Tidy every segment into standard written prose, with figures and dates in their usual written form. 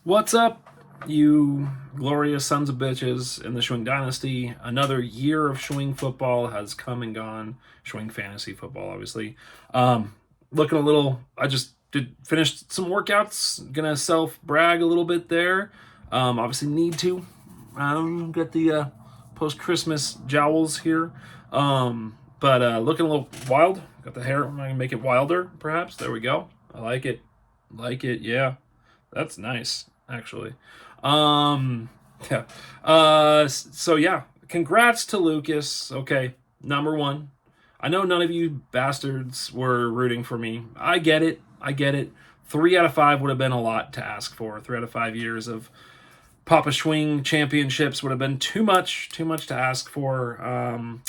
What's up, you glorious sons of bitches in the Schwing Dynasty? Another year of Schwing football has come and gone. Schwing fantasy football, obviously. Looking a little. I just did finished some workouts. Gonna self brag a little bit there. Obviously need to. Get the post Christmas jowls here. But looking a little wild. Got the hair. I'm gonna make it wilder, perhaps. There we go. I like it. Like it. Yeah. That's nice, actually. Um, yeah. So yeah, congrats to Lucas. Okay, number one. I know none of you bastards were rooting for me. I get it. I get it. 3 out of 5 would have been a lot to ask for. 3 out of 5 years of Papa Schwing championships would have been too much. Too much to ask for.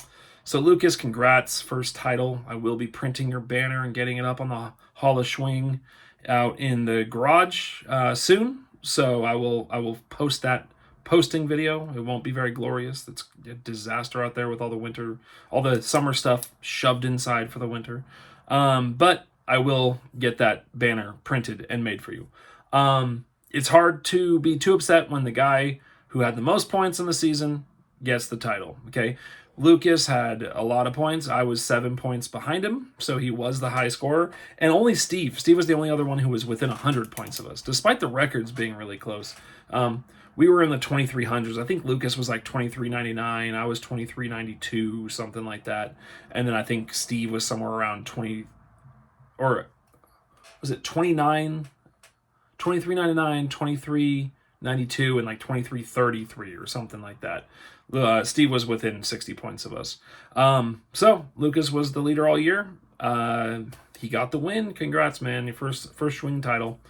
So Lucas, congrats, first title. I will be printing your banner and getting it up on the Hall of Schwing out in the garage soon. So I will post that posting video. It won't be very glorious. It's a disaster out there with all the summer stuff shoved inside for the winter. But I will get that banner printed and made for you. It's hard to be too upset when the guy who had the most points in the season gets the title. Okay. Lucas had a lot of points. I was 7 points behind him, so he was the high scorer. And only Steve. Steve was the only other one who was within 100 points of us, despite the records being really close. We were in the 2300s. I think Lucas was like 2399. I was 2392, something like that. And then I think Steve was somewhere around 20, or was it 29, 2399, 2392, and like 2333 or something like that. Steve was within 60 points of us. So Lucas was the leader all year. He got the win. Congrats, man! Your first Schwing title.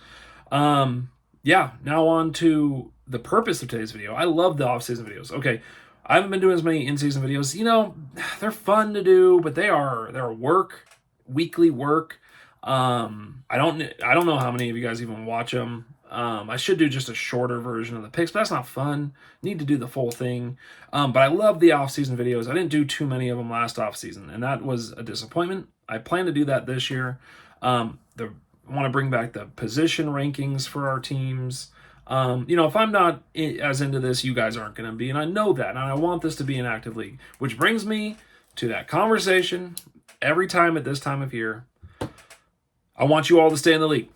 Yeah. Now on to the purpose of today's video. I love the off-season videos. Okay, I haven't been doing as many in-season videos. You know, they're fun to do, but they're work, weekly work. I don't know how many of you guys even watch them. I should do just a shorter version of the picks, but that's not fun. Need to do the full thing. But I love the off-season videos. I didn't do too many of them last off-season, and that was a disappointment. I plan to do that this year. I want to bring back the position rankings for our teams. If I'm not as into this, you guys aren't going to be, and I know that, and I want this to be an active league, which brings me to that conversation every time at this time of year. I want you all to stay in the league.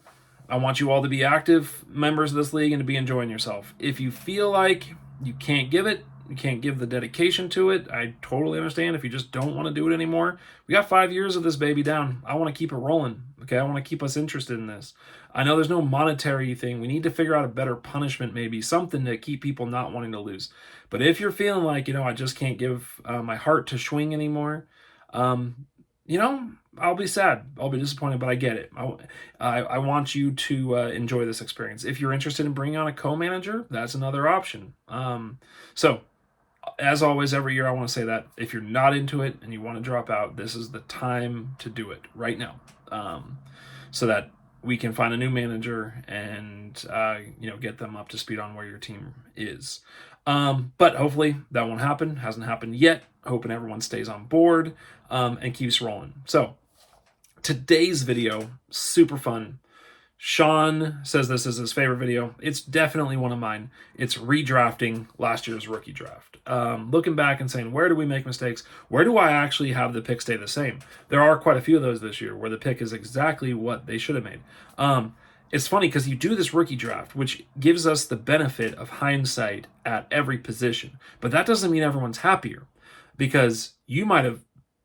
I want you all to be active members of this league and to be enjoying yourself. If you feel like you can't give the dedication to it, I totally understand. If you just don't want to do it anymore, we got 5 years of this baby down. I want to keep it rolling. Okay, I want to keep us interested in this. I know there's no monetary thing. We need to figure out a better punishment, maybe something to keep people not wanting to lose. But if you're feeling like, I just can't give my heart to Schwing anymore, I'll be sad. I'll be disappointed, but I get it. I want you to enjoy this experience. If you're interested in bringing on a co-manager, that's another option. So, as always, every year I want to say that if you're not into it and you want to drop out, this is the time to do it right now, so that we can find a new manager and get them up to speed on where your team is. But hopefully that won't happen. Hasn't happened yet. Hoping everyone stays on board and keeps rolling. So today's video, super fun. Sean says this is his favorite video. It's definitely one of mine. It's redrafting last year's rookie draft. Looking back and saying, where do we make mistakes? Where do I actually have the pick stay the same? There are quite a few of those this year where the pick is exactly what they should have made. It's funny because you do this rookie draft, which gives us the benefit of hindsight at every position. But that doesn't mean everyone's happier, because you might have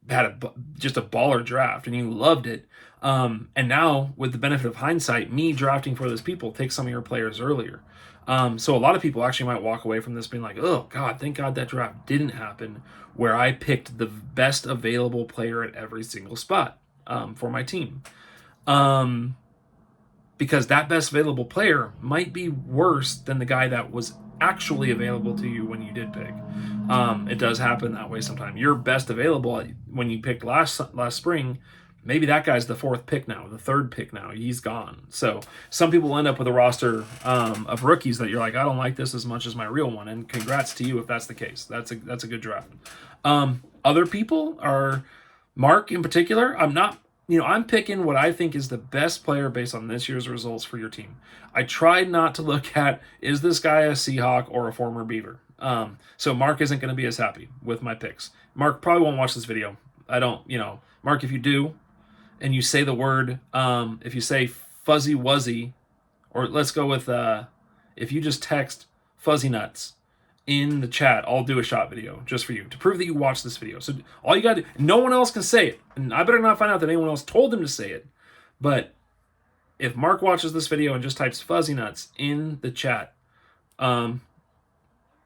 had just a baller draft and you loved it. And now, with the benefit of hindsight, me drafting for those people takes some of your players earlier. So a lot of people actually might walk away from this being like, oh, God, thank God that draft didn't happen, where I picked the best available player at every single spot for my team. Because that best available player might be worse than the guy that was actually available to you when you did pick. It does happen that way sometimes. Your best available when you picked last spring, maybe that guy's the 4th pick now, the 3rd pick now. He's gone. So some people end up with a roster of rookies that you're like, I don't like this as much as my real one. And congrats to you if that's the case. That's a good draft. Other people are, Mark in particular, I'm not I'm picking what I think is the best player based on this year's results for your team. I tried not to look at, is this guy a Seahawk or a former Beaver? So Mark isn't going to be as happy with my picks. Mark probably won't watch this video. I don't, Mark, if you do, and you say the word, if you say fuzzy wuzzy, or let's go with, if you just text fuzzy nuts in the chat, I'll do a shot video just for you to prove that you watched this video. So all you got to do, no one else can say it. And I better not find out that anyone else told him to say it. But if Mark watches this video and just types fuzzy nuts in the chat, I'll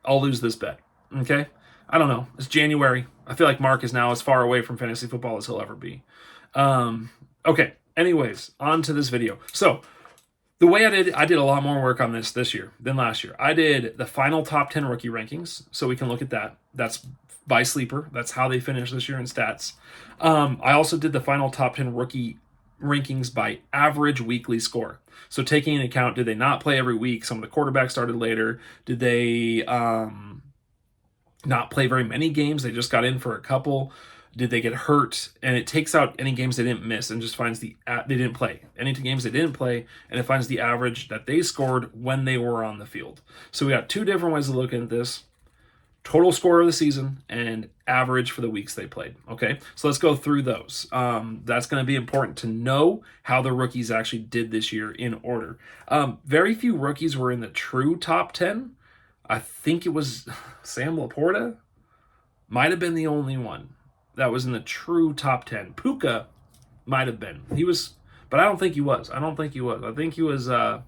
lose this bet. Okay? I don't know. It's January. I feel like Mark is now as far away from fantasy football as he'll ever be. Okay. Anyways, on to this video. So the way I did a lot more work on this year than last year. I did the final top 10 rookie rankings, so we can look at that. That's by sleeper. That's how they finished this year in stats. I also did the final top 10 rookie rankings by average weekly score. So taking into account, did they not play every week? Some of the quarterbacks started later. Did they not play very many games? They just got in for a couple. Did they get hurt? And it takes out any games they didn't miss and just finds they didn't play. Any games they didn't play, and it finds the average that they scored when they were on the field. So we got two different ways of looking at this. Total score of the season and average for the weeks they played. Okay, so let's go through those. That's going to be important to know how the rookies actually did this year in order. Very few rookies were in the true top 10. I think it was Sam Laporta. Might have been the only one that was in the true top 10. Puka might have been. He was, but I don't think he was. I think he was, I'm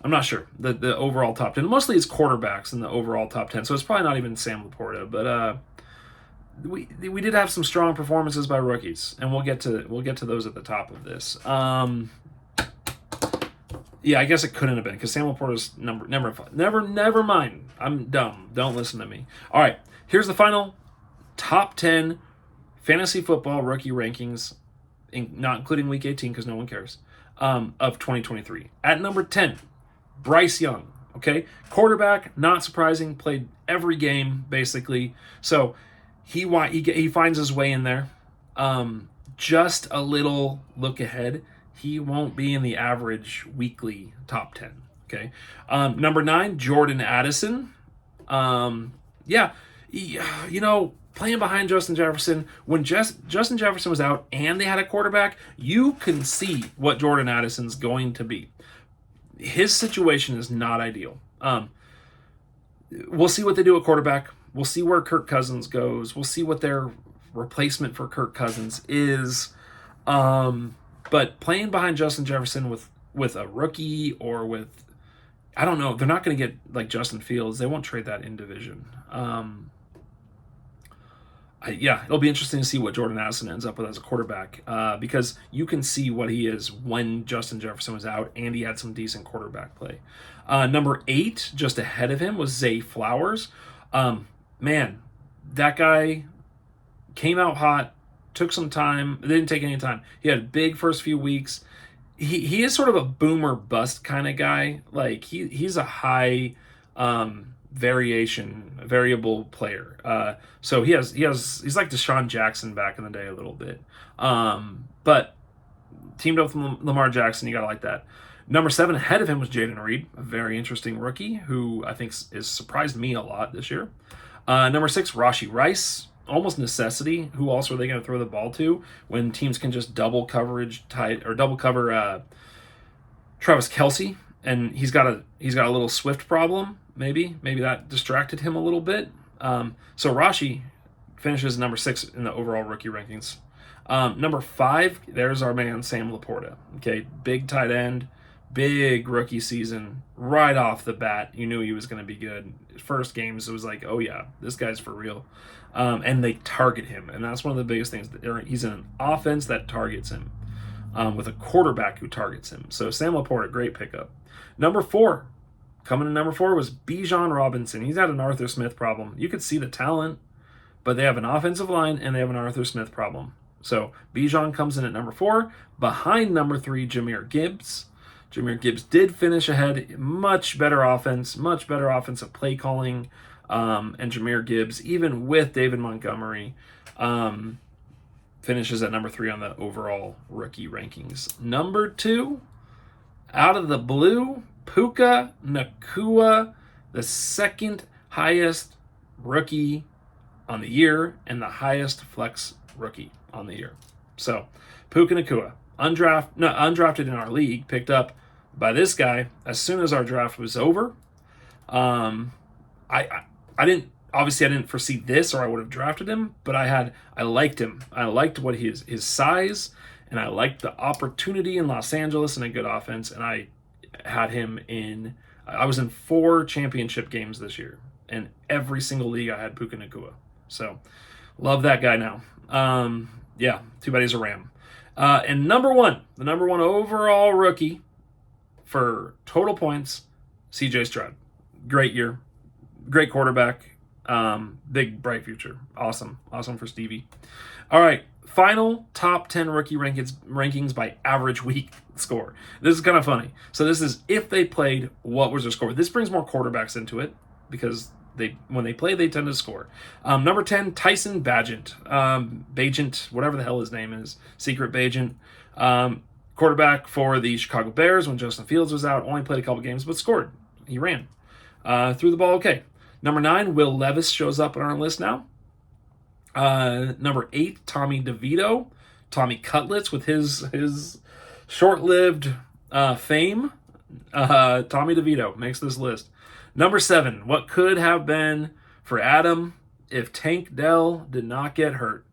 not sure, the overall top 10. Mostly it's quarterbacks in the overall top 10, so it's probably not even Sam Laporta. But we did have some strong performances by rookies, and we'll get to those at the top of this. Yeah, I guess it couldn't have been, because Sam Laporta's never mind. I'm dumb. Don't listen to me. All right, here's the final top 10 fantasy football rookie rankings, not including week 18 because no one cares, of 2023. At number 10, Bryce Young. Okay, quarterback, not surprising, played every game basically. So he finds his way in there. Just a little look ahead. He won't be in the average weekly top 10. Okay, number 9, Jordan Addison. Playing behind Justin Jefferson, when Justin Jefferson was out and they had a quarterback, you can see what Jordan Addison's going to be. His situation is not ideal. We'll see what they do at quarterback. We'll see where Kirk Cousins goes. We'll see what their replacement for Kirk Cousins is. But playing behind Justin Jefferson with a rookie or with, I don't know, they're not going to get like Justin Fields. They won't trade that in division. It'll be interesting to see what Jordan Addison ends up with as a quarterback, because you can see what he is when Justin Jefferson was out and he had some decent quarterback play. Number 8, just ahead of him, was Zay Flowers. Man, that guy came out hot, took some time. It didn't take any time. He had a big first few weeks. He is sort of a boomer bust kind of guy. Like he's a high variable player. So he's like Deshaun Jackson back in the day a little bit. But teamed up with Lamar Jackson, you gotta like that. Number 7 ahead of him was Jaden Reed, a very interesting rookie who I think has surprised me a lot this year. Number 6, Rashee Rice, almost necessity. Who else are they going to throw the ball to when teams can just double cover Travis Kelce, and he's got a little Swift problem. Maybe that distracted him a little bit. So Rashee finishes number 6 in the overall rookie rankings. Number 5, there's our man Sam Laporta. Okay, big tight end, big rookie season. Right off the bat, you knew he was going to be good. First games, it was like, oh yeah, this guy's for real. And they target him, and that's one of the biggest things. He's in an offense that targets him, with a quarterback who targets him. So Sam Laporta, great pickup. Number 4, coming in number 4 was Bijan Robinson. He's had an Arthur Smith problem. You could see the talent, but they have an offensive line and they have an Arthur Smith problem. So Bijan comes in at number 4, behind number 3, Jahmyr Gibbs. Jahmyr Gibbs did finish ahead. Much better offensive play calling. And Jahmyr Gibbs, even with David Montgomery, finishes at number 3 on the overall rookie rankings. Number 2, out of the blue, Puka Nacua, the second highest rookie on the year and the highest flex rookie on the year. So, Puka Nacua, undrafted in our league, picked up by this guy as soon as our draft was over. I didn't foresee this, or I would have drafted him, but I liked him. I liked what his size, and I liked the opportunity in Los Angeles and a good offense, and I had him in. I was in 4 championship games this year, and every single league I had Puka Nacua. So, love that guy now. Yeah, too bad he's a Ram. And the number one overall rookie for total points, CJ Stroud. Great year, great quarterback, big bright future. Awesome for Stevie. All right, final top 10 rookie rankings by average week score. This is kind of funny. So this is if they played, what was their score? This brings more quarterbacks into it because when they play, they tend to score. Number 10, Tyson Bagent, whatever the hell his name is, Secret Bagent. Quarterback for the Chicago Bears when Justin Fields was out. Only played a couple games, but scored. He ran. Threw the ball okay. Number 9, Will Levis shows up on our list now. Number 8, Tommy DeVito. Tommy Cutlets with his short-lived fame. Tommy DeVito makes this list. Number 7, what could have been for Adam if Tank Dell did not get hurt.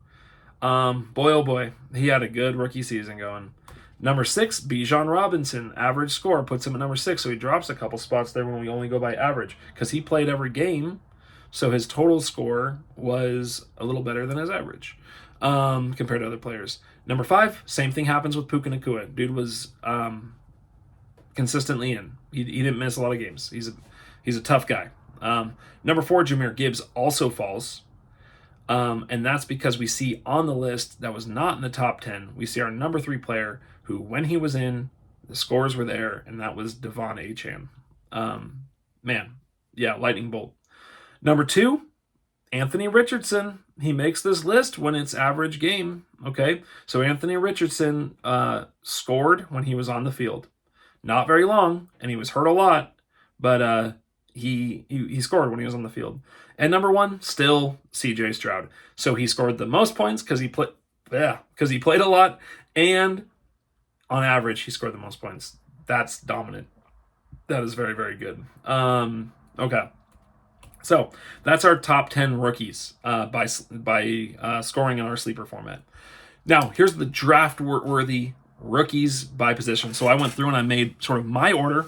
Boy, oh boy, he had a good rookie season going. Number 6, Bijan Robinson. Average score puts him at number 6, so he drops a couple spots there when we only go by average because he played every game, so his total score was a little better than his average compared to other players. Number 5, same thing happens with Puka Nacua. Dude was consistently in. He didn't miss a lot of games. He's a tough guy. Number 4, Jahmyr Gibbs also falls. And that's because we see on the list that was not in the top 10, we see our number 3 player who, when he was in, the scores were there, and that was Devon Achane. Lightning bolt. Number 2, Anthony Richardson. He makes this list when it's average game. Okay, so Anthony Richardson scored when he was on the field. Not very long, and he was hurt a lot, but he scored when he was on the field. And number 1, still CJ Stroud. So he scored the most points because he played a lot, and on average he scored the most points. That's dominant. That is very, very good. Okay. So that's our top 10 rookies by scoring in our sleeper format. Now here's the draft-worthy rookies by position. So I went through and I made sort of my order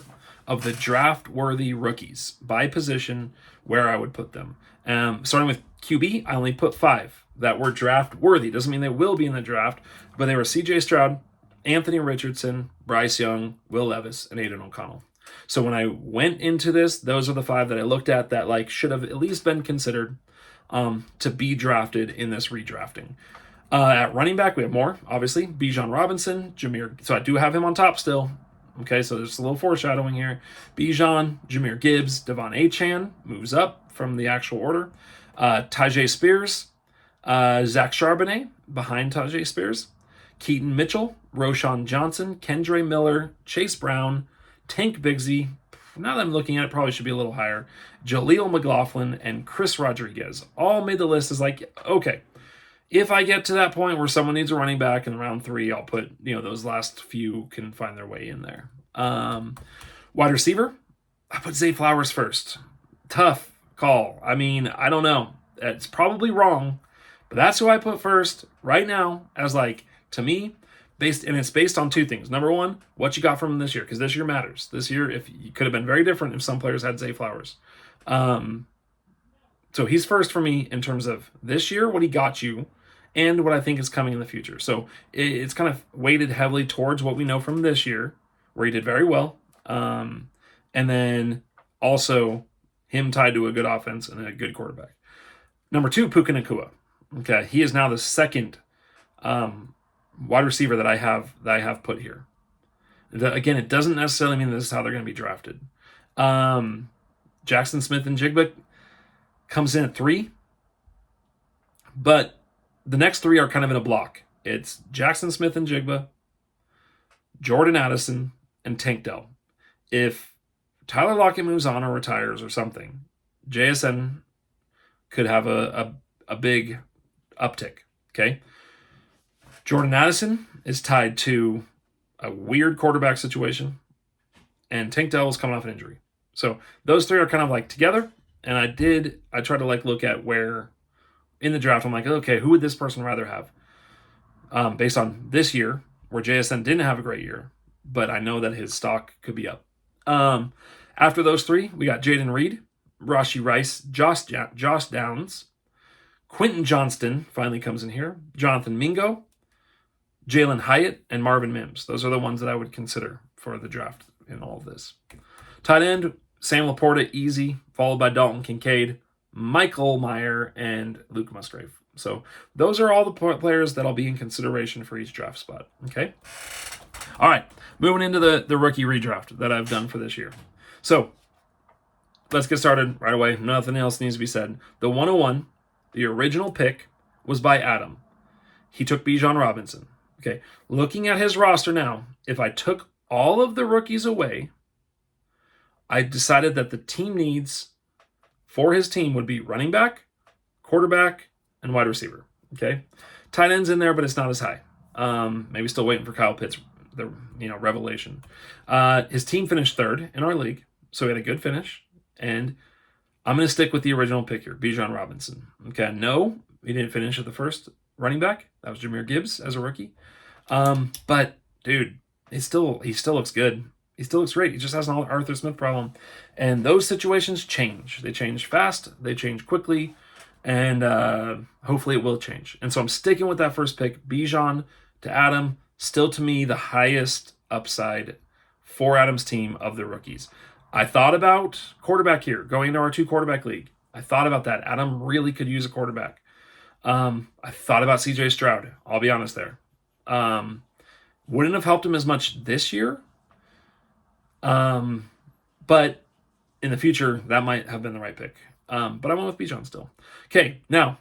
of the draft-worthy rookies by position where I would put them. Starting with QB, I only put 5 that were draft-worthy. Doesn't mean they will be in the draft, but they were CJ Stroud, Anthony Richardson, Bryce Young, Will Levis, and Aiden O'Connell. So when I went into this, those are the 5 that I looked at that should have at least been considered to be drafted in this redrafting. At running back, we have more, obviously. Bijan Robinson, Jahmyr. So I do have him on top still. Okay, so there's a little foreshadowing here. Bijan, Jahmyr Gibbs, Devon Achane moves up from the actual order. Tyjae Spears, Zach Charbonnet behind Tyjae Spears. Keaton Mitchell, Roshan Johnson, Kendre Miller, Chase Brown, Tank Bigsby. Now that I'm looking at it, probably should be a little higher. Jaleel McLaughlin and Chris Rodriguez all made the list as okay, if I get to that point where someone needs a running back in round 3, I'll put, those last few can find their way in there. Wide receiver, I put Zay Flowers first. Tough call. I mean, I don't know. It's probably wrong, but that's who I put first right now as to me, it's based on 2 things. Number 1, what you got from him this year, because this year matters. This year, it could have been very different if some players had Zay Flowers. So he's first for me in terms of this year, what he got you, and what I think is coming in the future. So it's kind of weighted heavily towards what we know from this year, where he did very well. And then also him tied to a good offense and a good quarterback. Number 2, Puka Nacua. Okay, he is now the second wide receiver that I have put here. Again, it doesn't necessarily mean this is how they're going to be drafted. Jackson Smith-Njigba comes in at 3, but the next 3 are kind of in a block. It's Jackson Smith and Jigba, Jordan Addison, and Tank Dell. If Tyler Lockett moves on or retires or something, JSN could have a big uptick. Okay. Jordan Addison is tied to a weird quarterback situation, and Tank Dell is coming off an injury. So those three are kind of like together. And I tried to like look at where in the draft, I'm like, okay, who would this person rather have? Based on this year, where JSN didn't have a great year, but I know that his stock could be up. After those three, we got Jaden Reed, Rashi Rice, Josh Downs, Quentin Johnston finally comes in here, Jonathan Mingo, Jalen Hyatt, and Marvin Mims. Those are the ones that I would consider for the draft in all of this. Tight end, Sam Laporta, easy, followed by Dalton Kincaid, Michael Meyer, and Luke Musgrave. So those are all the players that'll be in consideration for each draft spot. Okay? All right, moving into the rookie redraft that I've done for this year. So let's get started right away. Nothing else needs to be said. The 101, the original pick, was by Adam. He took Bijan Robinson. Okay, looking at his roster now, if I took all of the rookies away, I decided that the team needs for his team would be running back, quarterback, and wide receiver. Okay, tight end's in there, but it's not as high. Maybe still waiting for Kyle Pitts, the revelation. His team finished third in our league, so he had a good finish. And I'm going to stick with the original pick here, Bijan Robinson. Okay, no, he didn't finish at the first running back. That was Jahmyr Gibbs as a rookie. But dude, he still looks good. He still looks great. He just has an Arthur Smith problem. And those situations change. They change fast. They change quickly. And hopefully it will change. And so I'm sticking with that first pick. Bijan to Adam. Still, to me, the highest upside for Adam's team of the rookies. I thought about quarterback here, going into our 2-quarterback league. I thought about that. Adam really could use a quarterback. I thought about CJ Stroud. I'll be honest there. Wouldn't have helped him as much this year. But in the future, that might have been the right pick. But I went with Bijan still. Okay, now,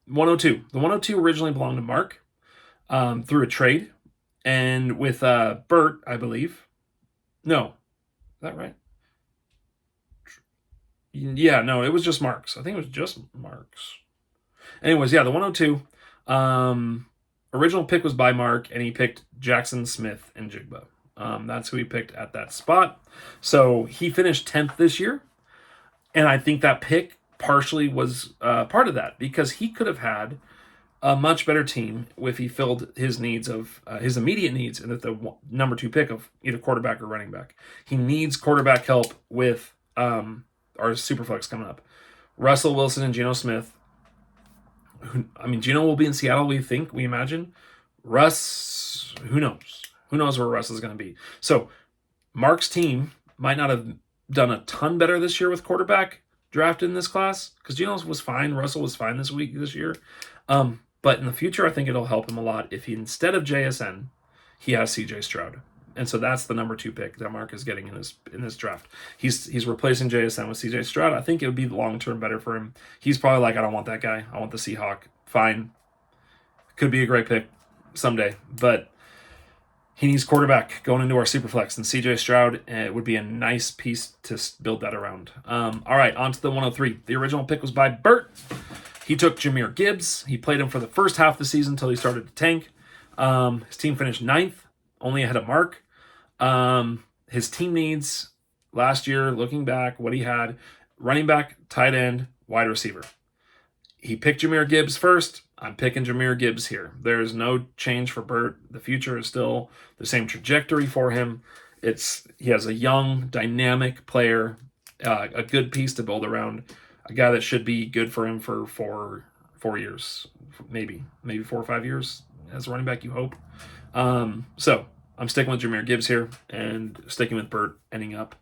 102. The 102 originally belonged to Mark through a trade. And with Bert, I believe. No. Is that right? Yeah, no, it was just Mark's. I think it was just Mark's. Anyways, yeah, the 102. Original pick was by Mark, and he picked Jackson Smith and Jigba. That's who he picked at that spot. So he finished 10th this year. And I think that pick partially was part of that, because he could have had a much better team if he filled his needs of his immediate needs and the number 2 pick of either quarterback or running back. He needs quarterback help with our Superflex coming up. Russell Wilson and Geno Smith. Geno will be in Seattle, we imagine. Russ, who knows? Who knows where Russ is going to be? So Mark's team might not have done a ton better this year with quarterback drafted in this class, because Geno was fine. Russell was fine this year. But in the future, I think it'll help him a lot if he, instead of JSN, he has CJ Stroud. And so that's the number 2 pick that Mark is getting in this draft. He's replacing JSN with CJ Stroud. I think it would be long-term better for him. He's probably like, I don't want that guy. I want the Seahawk. Fine. Could be a great pick someday. But he needs quarterback going into our Superflex. And CJ Stroud, it would be a nice piece to build that around. All right, on to the 103. The original pick was by Bert. He took Jahmyr Gibbs. He played him for the first half of the season until he started to tank. His team finished 9th, only ahead of Mark. His team needs last year, looking back, what he had: running back, tight end, wide receiver. He picked Jahmyr Gibbs first. I'm picking Jahmyr Gibbs here. There's no change for Bert. The future is still the same trajectory for him. He has a young, dynamic player, a good piece to build around. A guy that should be good for him for 4 years, maybe 4 or 5 years as a running back, you hope. So I'm sticking with Jahmyr Gibbs here and sticking with Bert, ending up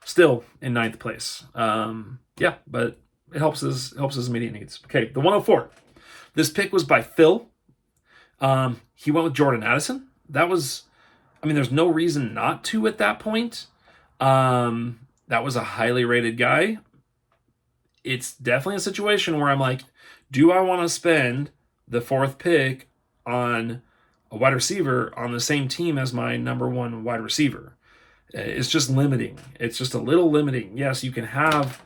still in 9th place. But it helps his immediate needs. Okay, the 104. This pick was by Phil. He went with Jordan Addison. That was, there's no reason not to at that point. That was a highly rated guy. It's definitely a situation where I'm like, do I want to spend the 4th pick on a wide receiver on the same team as my number one wide receiver. It's just limiting. It's just a little limiting. Yes, you can have,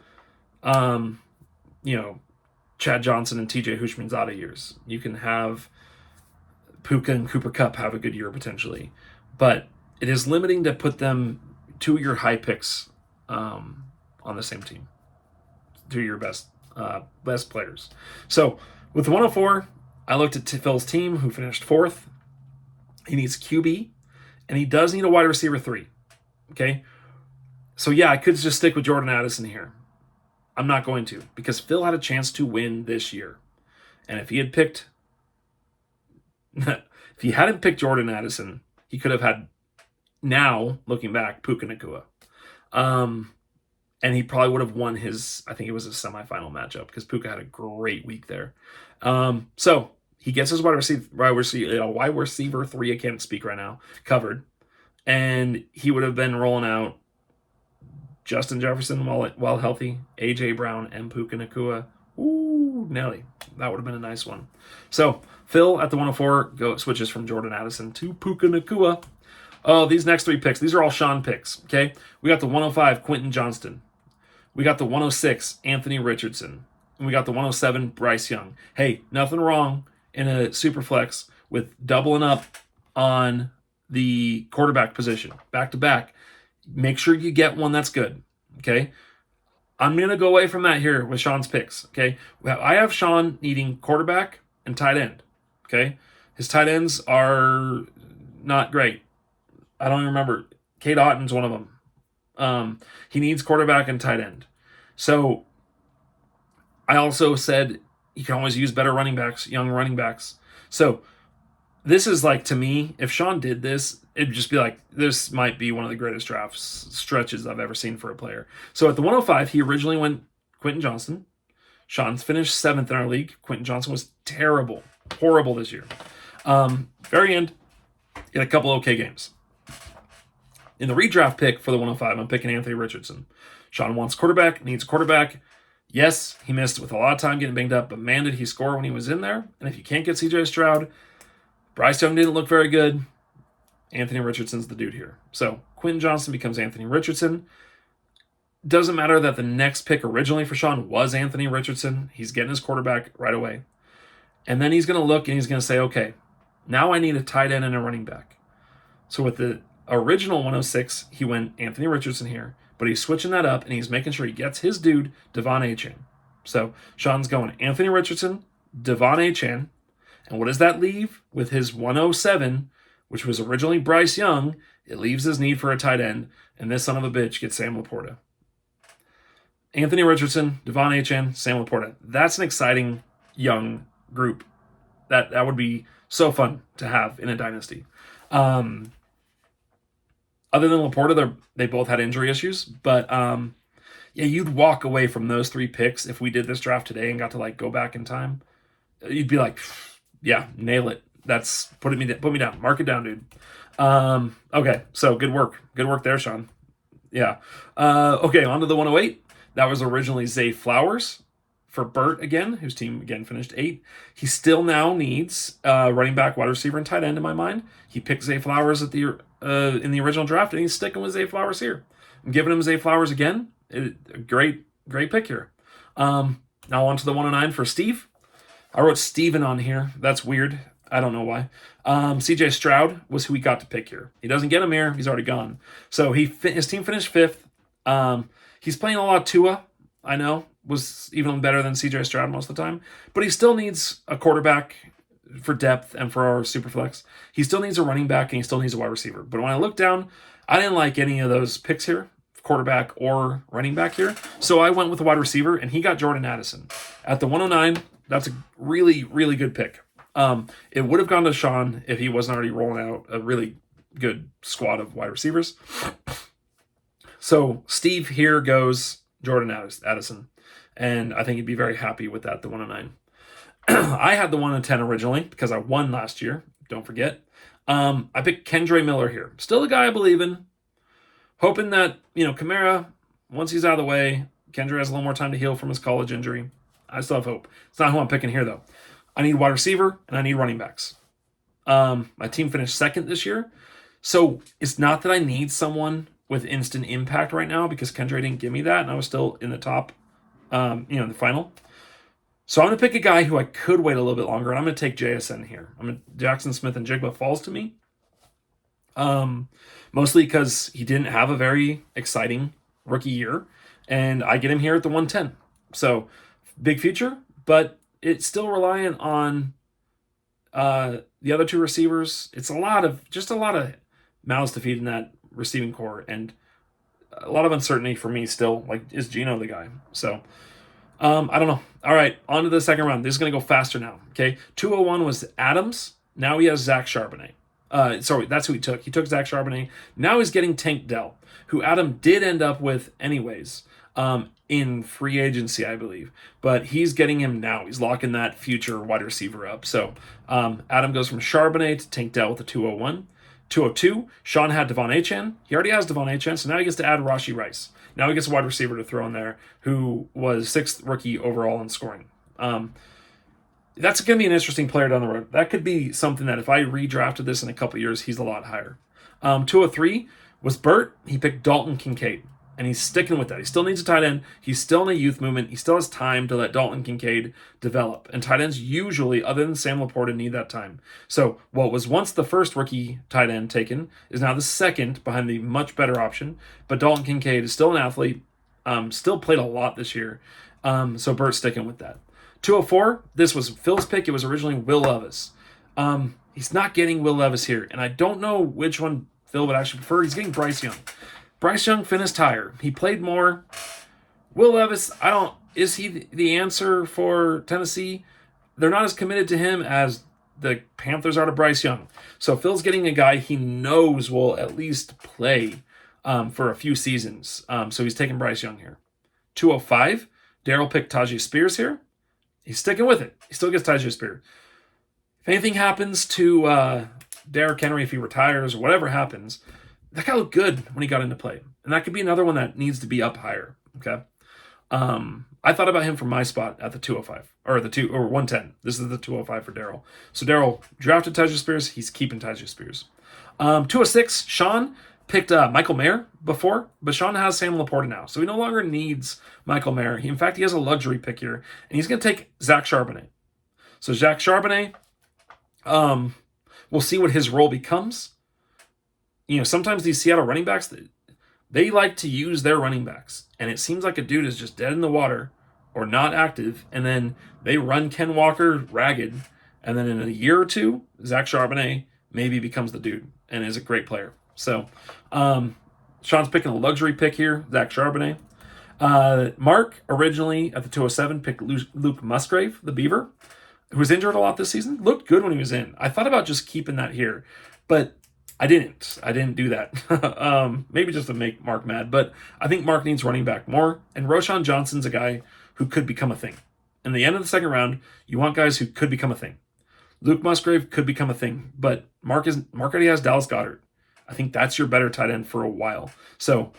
you know, Chad Johnson and TJ Houshmandzadeh years. You can have Puka and Cooper Kupp have a good year potentially. But it is limiting to put them, two of your high picks, on the same team. Two of your best players. So with the 104, I looked at Phil's team, who finished fourth. He needs QB, and he does need a wide receiver 3. Okay? So yeah, I could just stick with Jordan Addison here. I'm not going to, because Phil had a chance to win this year. And if he had picked, if he hadn't picked Jordan Addison, he could have had, now, looking back, Puka Nacua. And he probably would have won his, I think it was a semifinal matchup, because Puka had a great week there. So he gets his wide receiver 3, I can't speak right now, covered. And he would have been rolling out Justin Jefferson while healthy, A.J. Brown, and Puka Nacua. Ooh, Nelly. That would have been a nice one. So Phil at the 104 switches from Jordan Addison to Puka Nacua. Oh, these next 3 picks, these are all Sean picks, okay? We got the 105, Quentin Johnston. We got the 106, Anthony Richardson. And we got the 107, Bryce Young. Hey, nothing wrong in a super flex with doubling up on the quarterback position, back-to-back. Make sure you get one that's good, okay? I'm going to go away from that here with Sean's picks, okay? I have Sean needing quarterback and tight end, okay? His tight ends are not great. I don't even remember. Kate Otten's one of them. He needs quarterback and tight end. So I also said you can always use better running backs, young running backs. So this is like, to me, if Sean did this, it'd just be like, this might be one of the greatest draft stretches I've ever seen for a player. So at the 105, he originally went Quentin Johnston. Sean's finished 7th in our league. Quentin Johnston was terrible, horrible this year. Very end, he had a couple okay games. In the redraft pick for the 105, I'm picking Anthony Richardson. Sean wants quarterback, needs quarterback. Yes, he missed with a lot of time getting banged up, but man, did he score when he was in there. And if you can't get CJ Stroud, Bryce Young didn't look very good. Anthony Richardson's the dude here. So Quentin Johnston becomes Anthony Richardson. Doesn't matter that the next pick originally for Sean was Anthony Richardson. He's getting his quarterback right away. And then he's going to look and he's going to say, okay, now I need a tight end and a running back. So with the original 106, he went Anthony Richardson here, but he's switching that up and he's making sure he gets his dude, Devon Achane. So Sean's going Anthony Richardson, Devon Achane, and what does that leave with his 107, which was originally Bryce Young? It leaves his need for a tight end, and this son of a bitch gets Sam Laporta. Anthony Richardson, Devon Achane, Sam Laporta. That's an exciting young group. That would be so fun to have in a dynasty. Other than Laporta, they both had injury issues, but yeah, you'd walk away from those 3 picks if we did this draft today and got to like go back in time. You'd be like, yeah, nail it. That's put me down. Mark it down, dude. Okay, so good work there, Sean. Yeah. Okay, on to the 108. That was originally Zay Flowers for Burt again, whose team again finished 8. He still now needs running back, wide receiver, and tight end in my mind. He picked Zay Flowers at the in the original draft, and he's sticking with Zay Flowers here. I'm giving him Zay Flowers again. A great pick here. Now on to the 109 for Steve. I wrote Steven on here. That's weird. I don't know why. CJ Stroud was who he got to pick here. He doesn't get him here. He's already gone. So his team finished 5th. He's playing a lot of Tua. I know. Was even better than CJ Stroud most of the time. But he still needs a quarterback for depth and for our super flex. He still needs a running back and he still needs a wide receiver. But when I look down, I didn't like any of those picks here, quarterback or running back here. So I went with a wide receiver and he got Jordan Addison. At the 109, that's a really, really good pick. It would have gone to Sean if he wasn't already rolling out a really good squad of wide receivers. So Steve here goes Jordan Addison. And I think he'd be very happy with that, the 109. I had the 110 originally because I won last year. Don't forget. I picked Kendre Miller here. Still the guy I believe in. Hoping that, Kamara, once he's out of the way, Kendre has a little more time to heal from his college injury. I still have hope. It's not who I'm picking here, though. I need wide receiver, and I need running backs. My team finished second this year. So it's not that I need someone with instant impact right now because Kendra didn't give me that, and I was still in the top, in the final. So I'm going to pick a guy who I could wait a little bit longer, and I'm going to take JSN here. Jackson Smith and Jigba falls to me. Mostly because he didn't have a very exciting rookie year, and I get him here at the 110. So big future, but it's still reliant on the other two receivers. It's a lot of mouths to feed in that receiving core, and a lot of uncertainty for me still. Like, is Geno the guy? So I don't know. All right, on to the second round. This is going to go faster now. Okay, 201 was Adams. Now he has Zach Charbonnet. Sorry, that's who he took. He took Zach Charbonnet. Now he's getting Tank Dell, who Adam did end up with anyways in free agency, I believe. But he's getting him now. He's locking that future wide receiver up. So Adam goes from Charbonnet to Tank Dell with the 201. 202, Sean had Devon Achane. He already has Devon Achane, so now he gets to add Rashee Rice. Now he gets a wide receiver to throw in there who was 6th rookie overall in scoring. That's going to be an interesting player down the road. That could be something that if I redrafted this in a couple years, he's a lot higher. 203 was Burt. He picked Dalton Kincaid, and he's sticking with that. He still needs a tight end. He's still in a youth movement. He still has time to let Dalton Kincaid develop. And tight ends usually, other than Sam Laporta, need that time. So what was once the first rookie tight end taken is now the second behind the much better option. But Dalton Kincaid is still an athlete, still played a lot this year. So Burt's sticking with that. 204, this was Phil's pick. It was originally Will Levis. He's not getting Will Levis here, and I don't know which one Phil would actually prefer. He's getting Bryce Young. Bryce Young finished higher. He played more. Will Levis, is he the answer for Tennessee? They're not as committed to him as the Panthers are to Bryce Young. So Phil's getting a guy he knows will at least play for a few seasons. So he's taking Bryce Young here. 205, Daryl picked Tajay Spears here. He's sticking with it. He still gets Tajay Spears. If anything happens to Derrick Henry, if he retires or whatever happens, that guy looked good when he got into play. And that could be another one that needs to be up higher. Okay. I thought about him for my spot at the 205 or 110. This is the 205 for Daryl. So Daryl drafted Tajay Spears. He's keeping Tajay Spears. 206, Sean picked Michael Mayer before, but Sean has Sam Laporta now. So he no longer needs Michael Mayer. In fact, he has a luxury pick here, and he's going to take Zach Charbonnet. So Zach Charbonnet, we'll see what his role becomes. Sometimes these Seattle running backs, they like to use their running backs. And it seems like a dude is just dead in the water or not active, and then they run Ken Walker ragged. And then in a year or two, Zach Charbonnet maybe becomes the dude and is a great player. So Sean's picking a luxury pick here, Zach Charbonnet. Mark originally at the 207 picked Luke Musgrave, the Beaver, who was injured a lot this season. Looked good when he was in. I thought about just keeping that here, but I didn't do that. Maybe just to make Mark mad, but I think Mark needs running back more. And Roschon Johnson's a guy who could become a thing. In the end of the second round, you want guys who could become a thing. Luke Musgrave could become a thing, but Mark already has Dallas Goedert. I think that's your better tight end for a while. So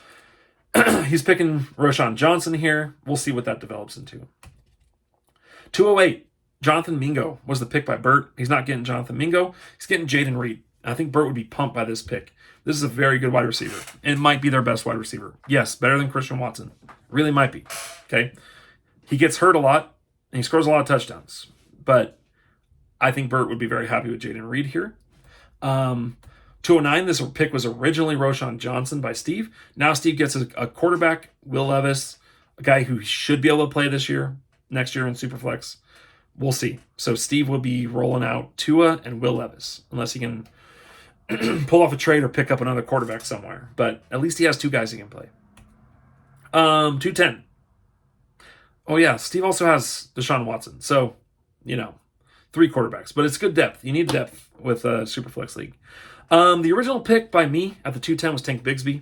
he's picking Roschon Johnson here. We'll see what that develops into. 208, Jonathan Mingo was the pick by Burt. He's not getting Jonathan Mingo. He's getting Jaden Reed. I think Burt would be pumped by this pick. This is a very good wide receiver. And it might be their best wide receiver. Yes, better than Christian Watson. Really might be. Okay. He gets hurt a lot, and he scores a lot of touchdowns. But I think Burt would be very happy with Jaden Reed here. 209, this pick was originally Roschon Johnson by Steve. Now Steve gets a quarterback, Will Levis, a guy who should be able to play next year in Superflex. We'll see. So Steve will be rolling out Tua and Will Levis, unless he can pull off a trade or pick up another quarterback somewhere. But at least he has two guys he can play. 210. Oh, yeah, Steve also has Deshaun Watson. So, 3 quarterbacks. But it's good depth. You need depth with a Superflex league. The original pick by me at the 210 was Tank Bigsby.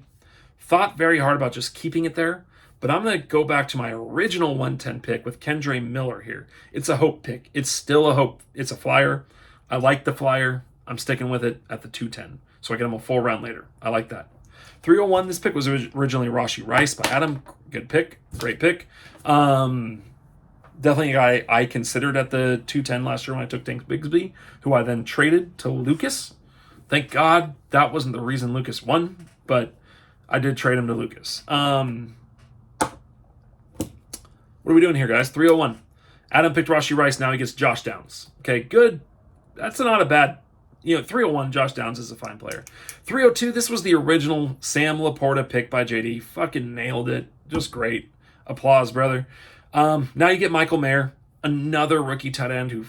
Thought very hard about just keeping it there. But I'm going to go back to my original 110 pick with Kendre Miller here. It's a hope pick. It's still a hope. It's a flyer. I like the flyer. I'm sticking with it at the 210. So I get him a full round later. I like that. 301, this pick was originally Rashee Rice by Adam. Good pick. Great pick. Definitely a guy I considered at the 210 last year when I took Tank Bigsby, who I then traded to Lucas. Thank God that wasn't the reason Lucas won, but I did trade him to Lucas. What are we doing here, guys? 301. Adam picked Rashee Rice. Now he gets Josh Downs. Okay, good. That's not a bad... 301, Josh Downs is a fine player. 302, this was the original Sam Laporta pick by JD. Fucking nailed it. Just great. Applause, brother. Now you get Michael Mayer, another rookie tight end who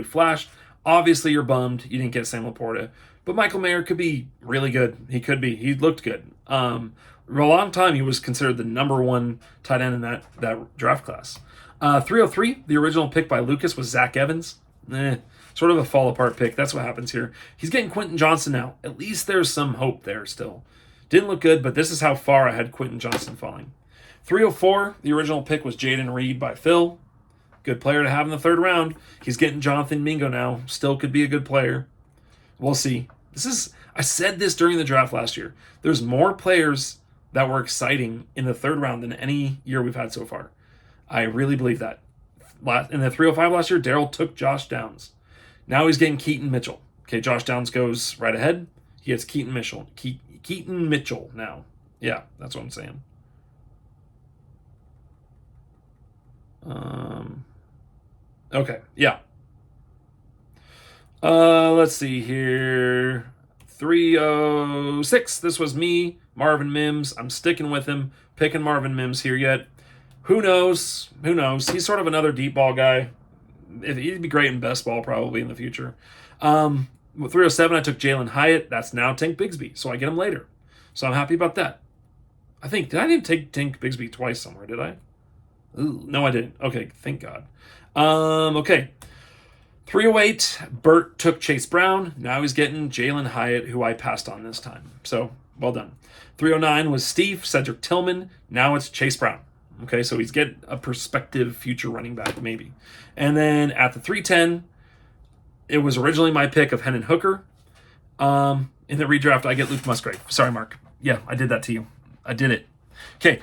flashed. Obviously, you're bummed you didn't get Sam Laporta, but Michael Mayer could be really good. He could be. He looked good. For a long time, he was considered the number one tight end in that draft class. 303, the original pick by Lucas was Zach Evans. Sort of a fall apart pick. That's what happens here. He's getting Quentin Johnson now. At least there's some hope there still. Didn't look good, but this is how far I had Quentin Johnson falling. 304, the original pick was Jaden Reed by Phil. Good player to have in the third round. He's getting Jonathan Mingo now. Still could be a good player. We'll see. I said this during the draft last year. There's more players that were exciting in the third round than any year we've had so far. I really believe that. In the 305 last year, Daryl took Josh Downs. Now he's getting Keaton Mitchell. Okay, Josh Downs goes right ahead. He gets Keaton Mitchell. Keaton Mitchell now. Yeah, that's what I'm saying. Okay, yeah. Let's see here. 306. This was me, Marvin Mims. I'm sticking with him. Picking Marvin Mims here yet. Who knows? Who knows? He's sort of another deep ball guy. He'd be great in best ball probably in the future. With 307, I took Jalen Hyatt. That's now Tank Bigsby, so I get him later. So I'm happy about that. Did I even take Tank Bigsby twice somewhere, did I? Ooh, no, I didn't. Okay, thank God. Okay. 308, Bert took Chase Brown. Now he's getting Jalen Hyatt, who I passed on this time. So, well done. 309 was Steve, Cedric Tillman. Now it's Chase Brown. Okay, so he's getting a prospective future running back, maybe. And then at the 310, it was originally my pick of Hendon Hooker. In the redraft, I get Luke Musgrave. Sorry, Mark. Yeah, I did that to you. I did it. Okay,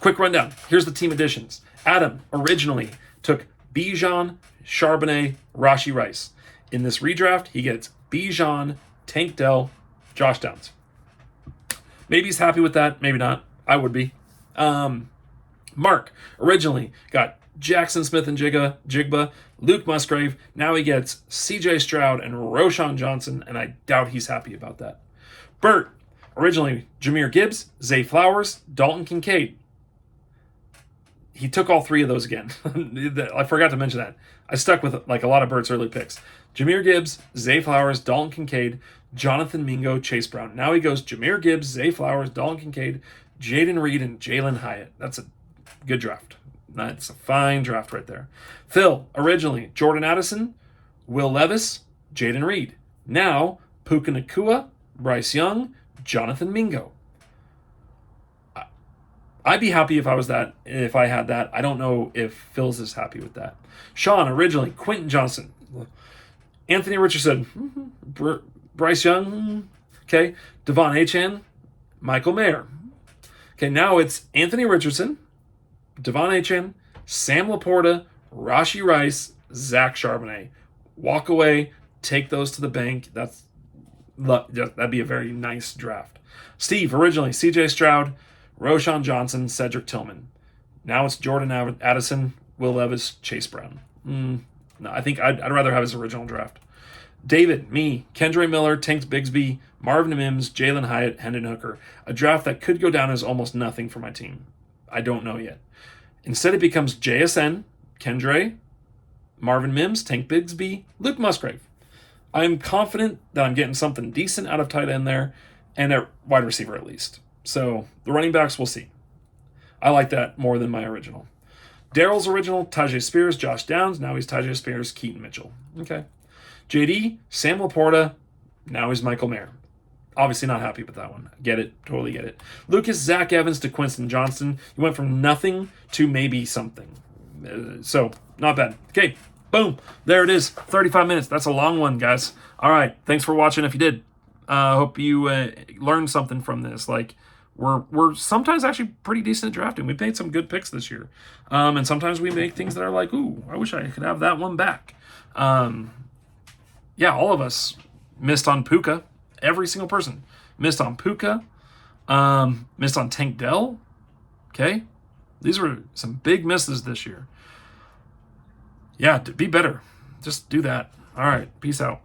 quick rundown. Here's the team additions. Adam originally took Bijan, Charbonnet, Rashee Rice. In this redraft, he gets Bijan, Tank Dell, Josh Downs. Maybe he's happy with that. Maybe not. I would be. Mark originally got Jackson Smith and Jigba, Luke Musgrave. Now he gets CJ Stroud and Roshan Johnson, and I doubt he's happy about that. Bert originally Jahmyr Gibbs, Zay Flowers, Dalton Kincaid. He took all three of those again. I forgot to mention that. I stuck with like a lot of Bert's early picks. Jahmyr Gibbs, Zay Flowers, Dalton Kincaid, Jonathan Mingo, Chase Brown. Now he goes Jahmyr Gibbs, Zay Flowers, Dalton Kincaid, Jaden Reed, and Jalen Hyatt. That's a good draft. That's a fine draft right there. Phil, originally Jordan Addison, Will Levis, Jaden Reed. Now Puka Nacua, Bryce Young, Jonathan Mingo. I'd be happy if I had that. I don't know if Phil's is happy with that. Sean, originally Quentin Johnson, Anthony Richardson, Bryce Young, okay, Devon Achane, Michael Mayer. Okay, now it's Anthony Richardson, Devon Achane, Sam Laporta, Rashee Rice, Zach Charbonnet. Walk away, take those to the bank. That'd be a very nice draft. Steve, originally CJ Stroud, Roshan Johnson, Cedric Tillman. Now it's Jordan Addison, Will Levis, Chase Brown. No, I think I'd rather have his original draft. David, me, Kendre Miller, Tank Bigsby, Marvin Mims, Jalen Hyatt, Hendon Hooker. A draft that could go down as almost nothing for my team. I don't know yet. Instead, it becomes JSN, Kendre, Marvin Mims, Tank Bigsby, Luke Musgrave. I'm confident that I'm getting something decent out of tight end there and at wide receiver at least. So the running backs, we'll see. I like that more than my original. Daryl's original, Tyjae Spears, Josh Downs. Now he's Tyjae Spears, Keaton Mitchell. Okay. JD, Sam Laporta. Now he's Michael Mayer. Obviously not happy with that one. Get it. Totally get it. Lucas, Zach Evans to Quinton Johnston. You went from nothing to maybe something. So, not bad. Okay. Boom. There it is. 35 minutes. That's a long one, guys. All right. Thanks for watching if you did. Hope you learned something from this. Like, we're sometimes actually pretty decent at drafting. We've made some good picks this year, and sometimes we make things that are like, ooh, I wish I could have that one back. Yeah, all of us missed on Puka. Every single person missed on Puka. Missed on Tank Dell. Okay, these were some big misses this year. Yeah, be better. Just do that. All right, peace out.